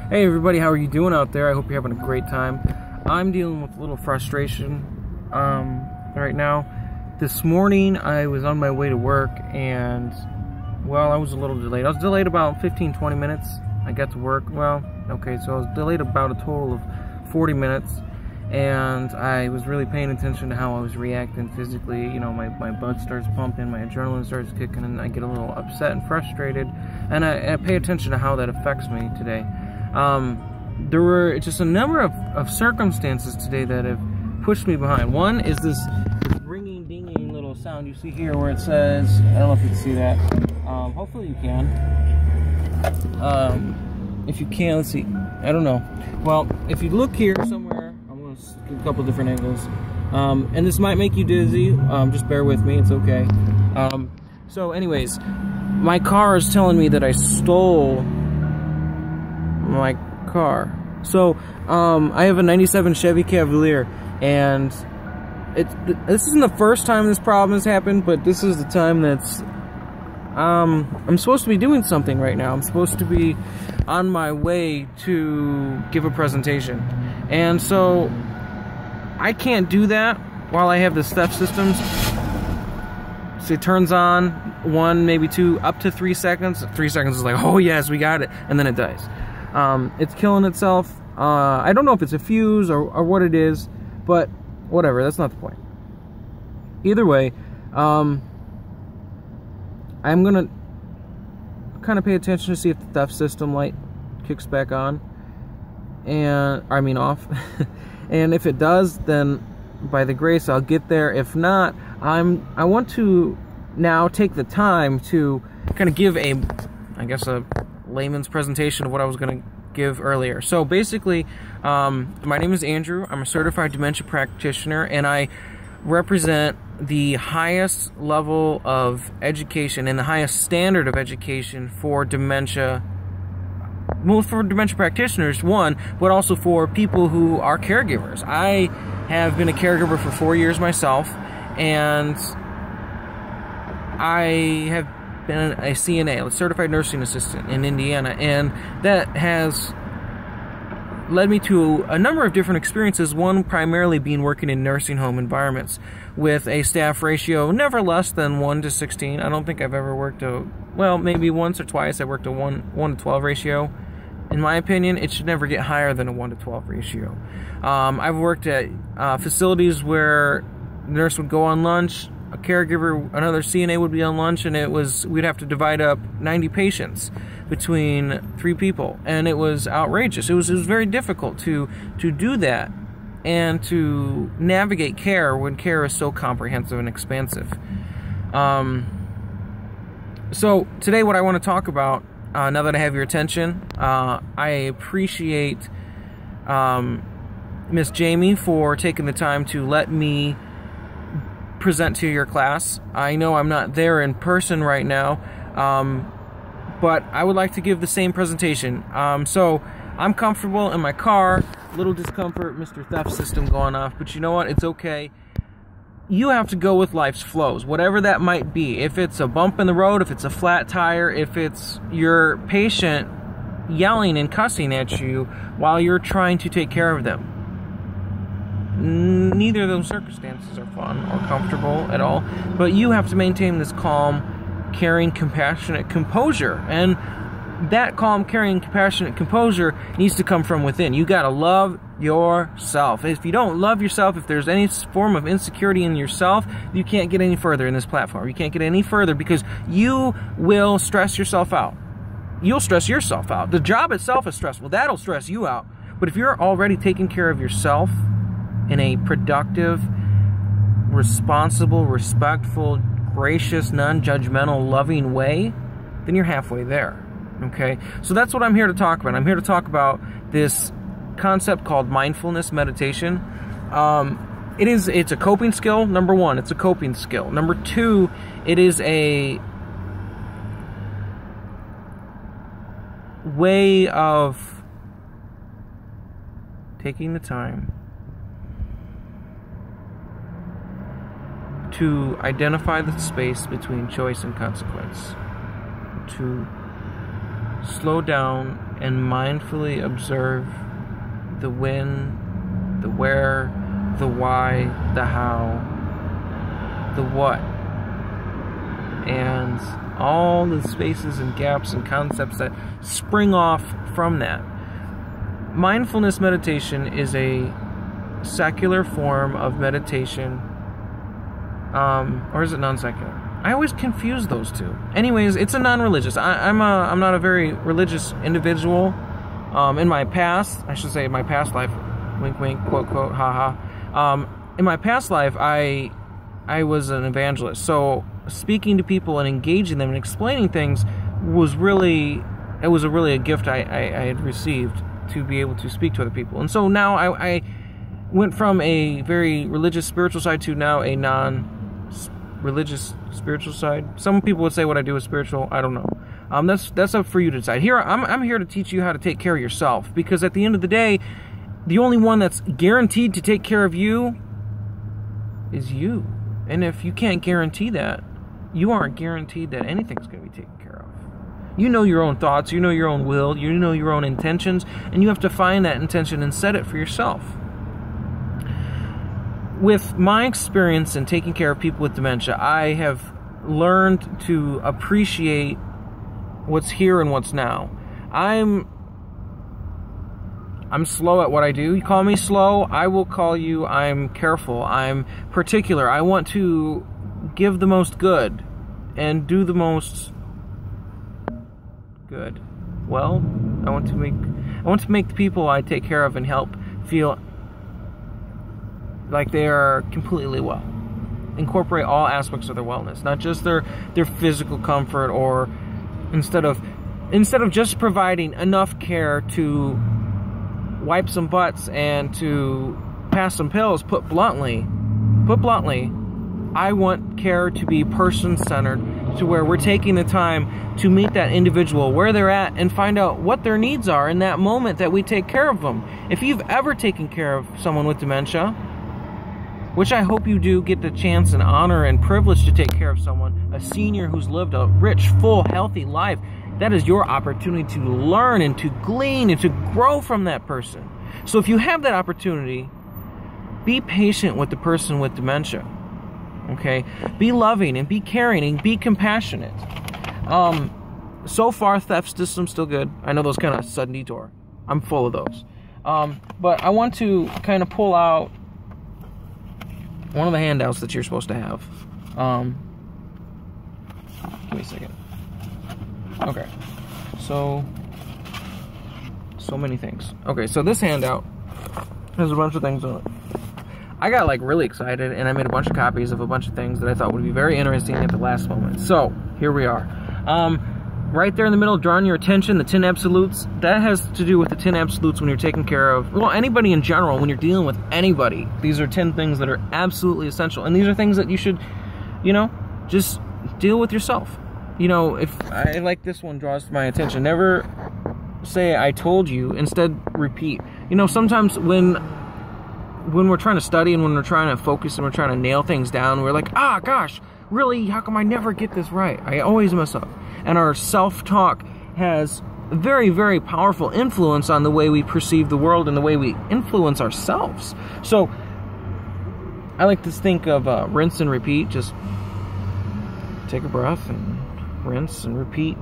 Hey everybody, how are you doing out there? I hope you're having a great time. I'm dealing with a little frustration right now. This morning I was on my way to work and, well, I was a little delayed. I was delayed about 15-20 minutes. I got to work, well, okay, so I was delayed about a total of 40 minutes, and I was really paying attention to how I was reacting physically. You know, my blood starts pumping, my adrenaline starts kicking, and I get a little upset and frustrated, and I pay attention to how that affects me today. There were just a number of circumstances today that have pushed me behind. One is this ringing, dinging little sound you see here where it says, I don't know if you can see that. Hopefully you can. If you can, let's see. I don't know. Well, if you look here somewhere, I'm going to do a couple different angles. And this might make you dizzy. Just bear with me. It's okay. So anyways, my car is telling me that I stole my car. So I have a 97 Chevy Cavalier, and this isn't the first time this problem has happened, but this is the time that's I'm supposed to be doing something right now. I'm supposed to be on my way to give a presentation, and so I can't do that while I have the step systems. So it turns on 1, maybe 2, up to 3 seconds. 3 seconds is like, oh yes, we got it, and then it dies. It's killing itself. I don't know if it's a fuse or what it is, but whatever, that's not the point. Either way, I'm gonna kind of pay attention to see if the theft system light kicks back on, and I mean off. And if it does, then by the grace I'll get there. If not, I want to now take the time to kind of give a layman's presentation of what I was going to give earlier. So basically, my name is Andrew. I'm a certified dementia practitioner, and I represent the highest level of education and the highest standard of education for dementia. Well, for dementia practitioners, one, but also for people who are caregivers. I have been a caregiver for 4 years myself, and I have been a CNA, a certified nursing assistant in Indiana, and that has led me to a number of different experiences, one primarily being working in nursing home environments with a staff ratio never less than 1 to 16. I don't think I've ever worked well, maybe once or twice I worked a 1 to 12 ratio. In my opinion, it should never get higher than a 1 to 12 ratio. I've worked at facilities where the nurse would go on lunch, a caregiver, another CNA would be on lunch, and we'd have to divide up 90 patients between 3 people, and it was outrageous. It was very difficult to do that and to navigate care when care is so comprehensive and expansive. So today what I want to talk about, now that I have your attention, I appreciate Miss Jamie for taking the time to let me present to your class. I know I'm not there in person right now, but I would like to give the same presentation. So I'm comfortable in my car, little discomfort, Mr. Theft System going off, but you know what, it's okay. You have to go with life's flows, whatever that might be. If it's a bump in the road, if it's a flat tire, if it's your patient yelling and cussing at you while you're trying to take care of them. Neither of those circumstances are fun or comfortable at all, but you have to maintain this calm, caring, compassionate composure, and that calm, caring, compassionate composure needs to come from within. You gotta love yourself. If you don't love yourself, if there's any form of insecurity in yourself, you can't get any further in this platform. You can't get any further because you will stress yourself out. You'll stress yourself out. The job itself is stressful. That'll stress you out. But if you're already taking care of yourself in a productive, responsible, respectful, gracious, non-judgmental, loving way, then you're halfway there. Okay? So that's what I'm here to talk about. I'm here to talk about this concept called mindfulness meditation. It's a coping skill. Number one, it's a coping skill. Number two, it is a way of taking the time to identify the space between choice and consequence, to slow down and mindfully observe the when, the where, the why, the how, the what, and all the spaces and gaps and concepts that spring off from that. Mindfulness meditation is a secular form of meditation, or is it non-secular? I always confuse those two. Anyways, it's a non-religious. I'm not a very religious individual. In my past, I should say, in my past life, wink, wink, quote, quote, ha, ha. In my past life, I was an evangelist. So speaking to people and engaging them and explaining things was really a gift I had received to be able to speak to other people. And so now I went from a very religious spiritual side to now a non-religious spiritual side. Some people would say what I do is spiritual. I don't know. That's up for you to decide. Here, I'm here to teach you how to take care of yourself, because at the end of the day, the only one that's guaranteed to take care of you is you. And if you can't guarantee that, you aren't guaranteed that anything's going to be taken care of. You know your own thoughts, you know your own will, you know your own intentions, and you have to find that intention and set it for yourself. With my experience in taking care of people with dementia, I have learned to appreciate what's here and what's now. I'm slow at what I do. You call me slow, I will call you I'm careful, I'm particular. I want to give the most good and do the most good. Well, I want to make the people I take care of and help feel like they are completely well. Incorporate all aspects of their wellness, not just their physical comfort, or instead of just providing enough care to wipe some butts and to pass some pills. Put bluntly, I want care to be person-centered, to where we're taking the time to meet that individual where they're at and find out what their needs are in that moment that we take care of them. If you've ever taken care of someone with dementia, which I hope you do get the chance and honor and privilege to take care of someone, a senior who's lived a rich, full, healthy life, that is your opportunity to learn and to glean and to grow from that person. So if you have that opportunity, be patient with the person with dementia. Okay? Be loving and be caring and be compassionate. So far, theft system's still good. I know those kind of sudden detour. I'm full of those. But I want to kind of pull out one of the handouts that you're supposed to have. Give me a second. Okay. So many things. Okay, so this handout has a bunch of things on it. I got like really excited and I made a bunch of copies of a bunch of things that I thought would be very interesting at the last moment. So here we are. Right there in the middle, drawing your attention, the 10 absolutes. That has to do with the 10 absolutes when you're taking care of, well, anybody in general, when you're dealing with anybody. These are 10 things that are absolutely essential. And these are things that you should, just deal with yourself. If I like this one draws my attention, never say I told you, instead repeat. Sometimes when we're trying to study and when we're trying to focus and we're trying to nail things down, we're like, gosh, really, how come I never get this right? I always mess up. And our self-talk has very, very powerful influence on the way we perceive the world and the way we influence ourselves. So I like to think of rinse and repeat. Just take a breath and rinse and repeat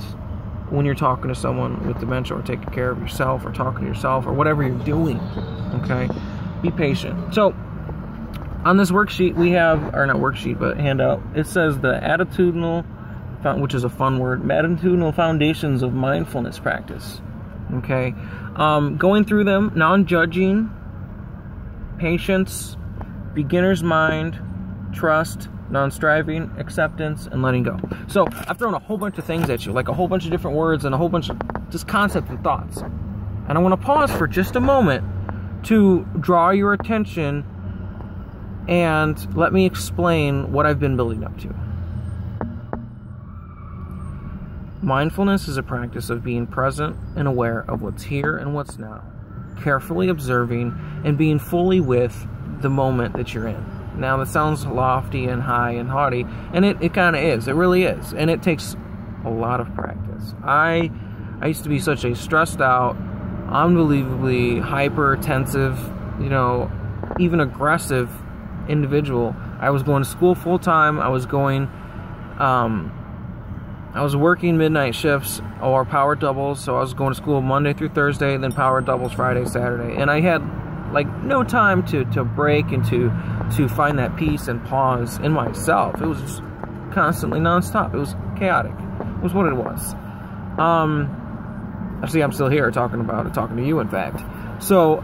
when you're talking to someone with dementia, or taking care of yourself, or talking to yourself, or whatever you're doing. Okay? Be patient. So on this worksheet we have, or not worksheet, but handout, it says the attitudinal, which is a fun word, attitudinal foundations of mindfulness practice. Okay? Going through them, non-judging, patience, beginner's mind, trust, non-striving, acceptance, and letting go. So I've thrown a whole bunch of things at you, like a whole bunch of different words and a whole bunch of just concepts and thoughts. And I want to pause for just a moment to draw your attention and let me explain what I've been building up to. Mindfulness is a practice of being present and aware of what's here and what's now, carefully observing and being fully with the moment that you're in. Now that sounds lofty and high and haughty, and it kind of is. It really is. And it takes a lot of practice. I I used to be such a stressed out, unbelievably hypertensive, you know, even aggressive individual. I was going to school full time. I was working midnight shifts or power doubles, so I was going to school Monday through Thursday, then power doubles Friday, Saturday, and I had like no time to break and to find that peace and pause in myself. It was just constantly nonstop. It was chaotic. It was what it was. See, I'm still here talking to you, in fact. So,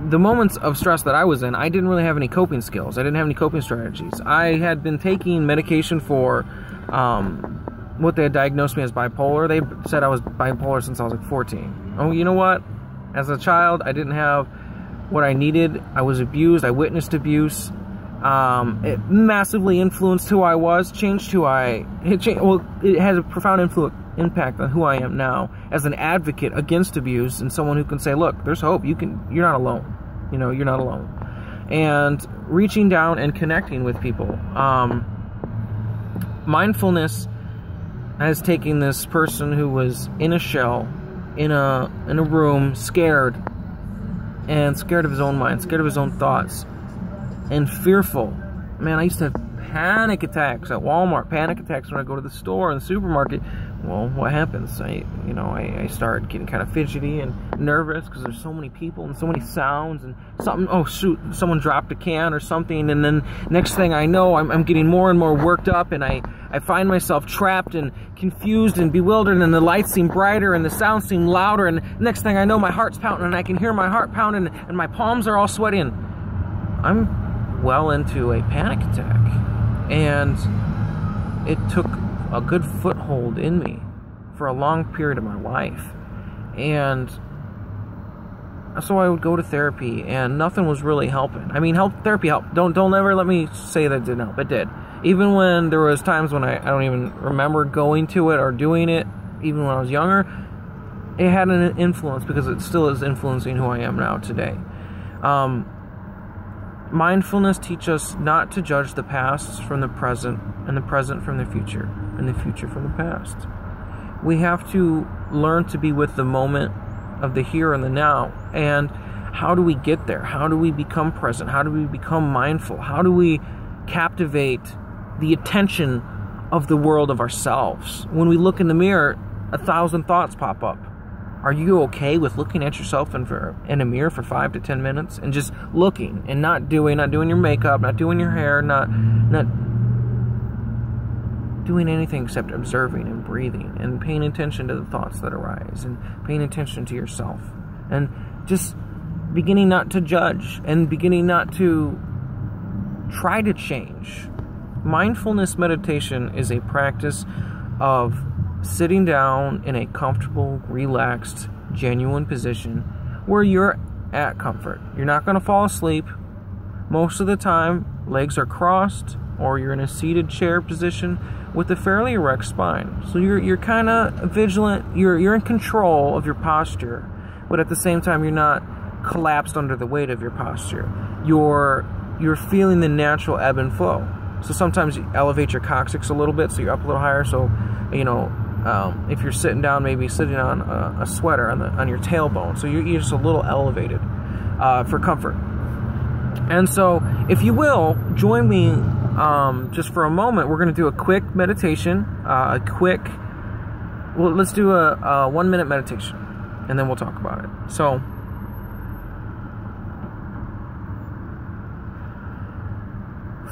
the moments of stress that I was in, I didn't really have any coping skills. I didn't have any coping strategies. I had been taking medication for what they had diagnosed me as bipolar. They said I was bipolar since I was like 14. Oh, you know what? As a child, I didn't have what I needed. I was abused. I witnessed abuse. It massively influenced who I was, changed who it had a profound impact on who I am now as an advocate against abuse and someone who can say, look, there's hope. You're not alone. You know, you're not alone. And reaching down and connecting with people. Mindfulness has taken this person who was in a shell, in a room, scared of his own mind, scared of his own thoughts, and fearful. Man, I used to have panic attacks at Walmart, panic attacks when I go to the store and the supermarket. Well, what happens? I start getting kind of fidgety and nervous because there's so many people and so many sounds and something. Oh shoot! Someone dropped a can or something, and then next thing I know, I'm getting more and more worked up, and I find myself trapped and confused and bewildered, and the lights seem brighter and the sounds seem louder, and next thing I know, my heart's pounding, and I can hear my heart pounding, and my palms are all sweaty, and I'm well into a panic attack, and it took a good foothold in me for a long period of my life. And so I would go to therapy, and nothing was really helping. I mean, therapy helped. Don't ever let me say that it didn't help. It did. Even when there was times when I don't even remember going to it or doing it, even when I was younger, it had an influence because it still is influencing who I am now today. Mindfulness teaches us not to judge the past from the present, and the present from the future, and the future from the past. We have to learn to be with the moment of the here and the now. And how do we get there? How do we become present? How do we become mindful? How do we captivate the attention of the world of ourselves? When we look in the mirror, 1,000 thoughts pop up. Are you okay with looking at yourself in a mirror for 5 to 10 minutes and just looking and not doing your makeup, not doing your hair, not doing anything except observing and breathing and paying attention to the thoughts that arise and paying attention to yourself and just beginning not to judge and beginning not to try to change. Mindfulness meditation is a practice of sitting down in a comfortable, relaxed, genuine position where you're at comfort. You're not going to fall asleep. Most of the time, legs are crossed, or you're in a seated chair position with a fairly erect spine. So you're kind of vigilant. You're in control of your posture, but at the same time, you're not collapsed under the weight of your posture. You're feeling the natural ebb and flow. So sometimes you elevate your coccyx a little bit, so you're up a little higher. So if you're sitting down, maybe sitting on a sweater on your tailbone, so you're just a little elevated for comfort. And so, if you will, join me just for a moment. We're going to do a quick meditation, let's do a 1-minute meditation, and then we'll talk about it. So,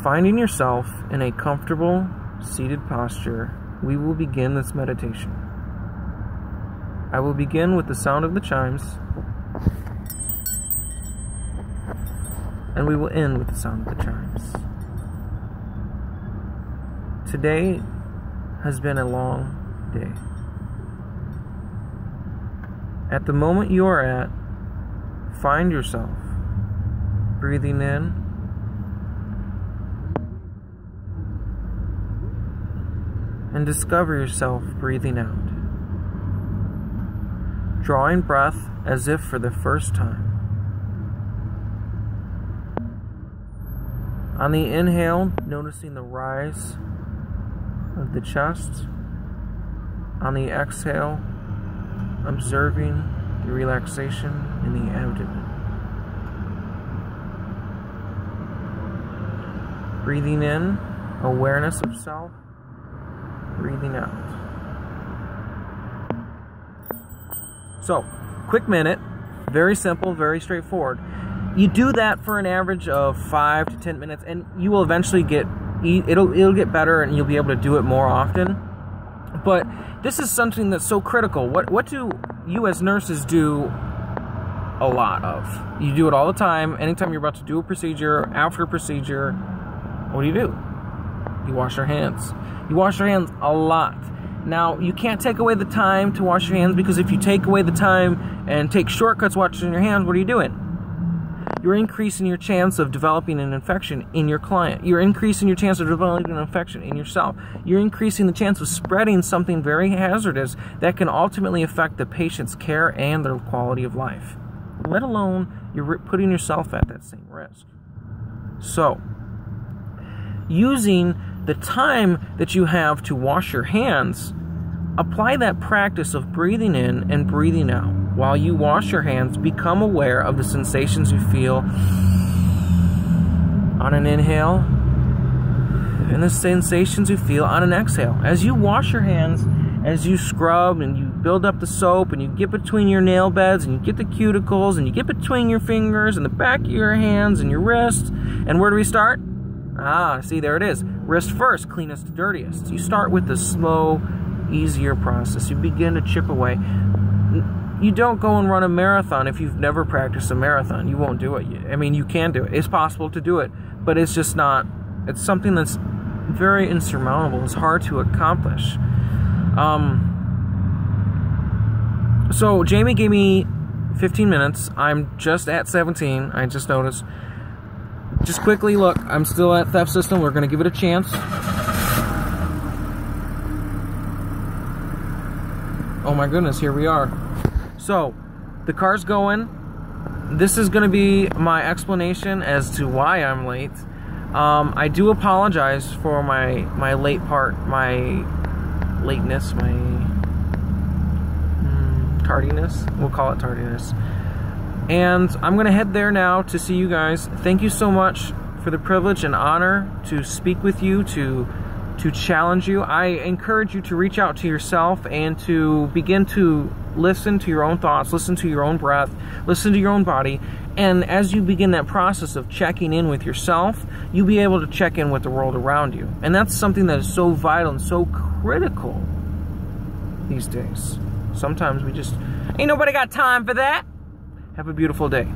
finding yourself in a comfortable, seated posture, we will begin this meditation. I will begin with the sound of the chimes, and we will end with the sound of the chimes. Today has been a long day. At the moment you are at, find yourself breathing in and discover yourself breathing out, drawing breath as if for the first time. On the inhale, noticing the rise of the chest. On the exhale, observing the relaxation in the abdomen. Breathing in, awareness of self. Breathing out. So, quick minute, very simple, very straightforward. You do that for an average of 5 to 10 minutes, and you will eventually it'll get better, and you'll be able to do it more often. But this is something that's so critical. What do you as nurses do a lot of? You do it all the time. Anytime you're about to do a procedure, after a procedure, what do? You wash your hands. You wash your hands a lot. Now, you can't take away the time to wash your hands, because if you take away the time and take shortcuts washing your hands, what are you doing? You're increasing your chance of developing an infection in your client. You're increasing your chance of developing an infection in yourself. You're increasing the chance of spreading something very hazardous that can ultimately affect the patient's care and their quality of life. Let alone you're putting yourself at that same risk. So, using the time that you have to wash your hands, apply that practice of breathing in and breathing out. While you wash your hands, become aware of the sensations you feel on an inhale and the sensations you feel on an exhale. As you wash your hands, as you scrub and you build up the soap and you get between your nail beds and you get the cuticles and you get between your fingers and the back of your hands and your wrists. And where do we start? See, there it is. Wrist first, cleanest to dirtiest. You start with the slow, easier process. You begin to chip away. You don't go and run a marathon if you've never practiced a marathon. You won't do it. I mean, you can do it. It's possible to do it, but it's just not, it's something that's very insurmountable. It's hard to accomplish. So Jamie gave me 15 minutes. I'm just at 17. I just noticed. Just quickly, look, I'm still at Theft System. We're going to give it a chance. Oh my goodness, here we are. So, the car's going. This is going to be my explanation as to why I'm late. I do apologize for my late part, my lateness, my tardiness. We'll call it tardiness. And I'm going to head there now to see you guys. Thank you so much for the privilege and honor to speak with you, to challenge you. I encourage you to reach out to yourself and to begin to listen to your own thoughts, listen to your own breath, listen to your own body. And as you begin that process of checking in with yourself, you'll be able to check in with the world around you. And that's something that is so vital and so critical these days. Sometimes we just, ain't nobody got time for that. Have a beautiful day.